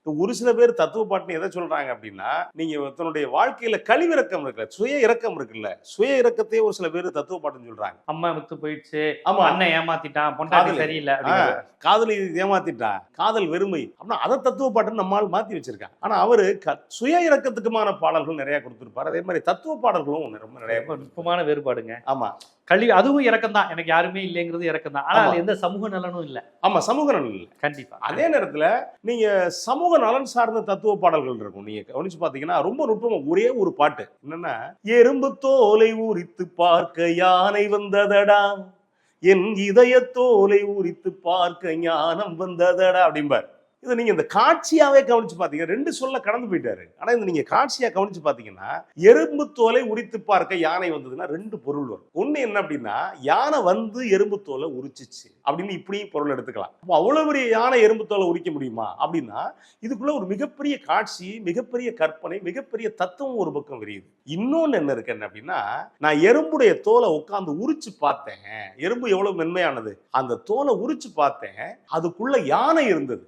ஒரு சில பேர் தத்துவ பாட்டுன்னு எதை சொல்றாங்க அப்படின்னா, நீங்க தன்னுடைய வாழ்க்கையில கழிவிறக்கம் இருக்குல்ல, சுய இரக்கம் இருக்குல்ல, சுய இரக்கத்தையே ஒரு சில பேர் தத்துவ பாட்டுன்னு சொல்றாங்க. அம்மா வித்து போயிடுச்சு, ஆமா. அண்ணன் ஏமாத்திட்டான், பொண்டாட்டி காதலி. சரியில்லை ஆ, அப்படிங்கிற. காதலி ஏமாத்திட்டா, காதல் வெறுமை அப்படின்னா அதை தத்துவ பாட்டுன்னு நம்மால் மாத்தி வச்சிருக்காங்க. ஆனா அவரு சுய இரக்கத்துக்குமான பாடல்கள் நிறைய கொடுத்திருப்பாரு. அதே மாதிரி தத்துவ பாடல்களும் ரொம்ப நிறைய ரொம்ப நுட்பமான வேறுபாடுங்க. ஆமா. அதுவும் இறக்கம் தான். எனக்கு யாருமே இல்லைங்கிறது இறக்கம் தான். ஆனா ஆமா. அது எந்த சமூக நலனும் இல்ல. ஆமா, சமூக நலன் இல்ல. கண்டிப்பா. அதே நேரத்துல நீங்க சமூக நலன் சார்ந்த தத்துவ பாடல்கள் இருக்கும். நீங்க கவனிச்சு பாத்தீங்கன்னா ரொம்ப நுட்பமா ஒரே ஒரு பாட்டு என்னன்னா, எறும்பு தோலை உரித்து பார்க்க யானை வந்ததடா, என் இதய தோலை உரித்து பார்க்க ஞானம் வந்ததடா அப்படிம்பார். இதை நீங்க இந்த காட்சியாவே கவனிச்சு பாத்தீங்க, ரெண்டு சொல்ல கடந்து போயிட்டாரு. ஆனா இந்த நீங்க காட்சியா கவனிச்சு பாத்தீங்கன்னா, எறும்பு தோலை உரித்து பார்க்க யானை வந்ததுன்னா ரெண்டு பொருள் வரும். ஒண்ணு என்ன அப்படின்னா, யானை வந்து எறும்பு தோலை உரிச்சிச்சு அப்படின்னு இப்படி பொருள் எடுத்துக்கலாம். அப்போ அவ்வளவு பெரிய யானை எறும்பு தோலை உரிக்க முடியுமா அப்படின்னா, இதுக்குள்ள ஒரு மிகப்பெரிய காட்சி, மிகப்பெரிய கற்பனை, மிகப்பெரிய தத்துவம் ஒரு பக்கம் விரியுது. இன்னொன்னு என்ன இருக்கு என்ன அப்படின்னா, நான் எறும்புடைய தோலை உட்கார்ந்து உரிச்சு பார்த்தேன். எறும்பு எவ்வளவு மென்மையானது, அந்த தோலை உரிச்சு பார்த்தேன், அதுக்குள்ள யானை இருந்தது.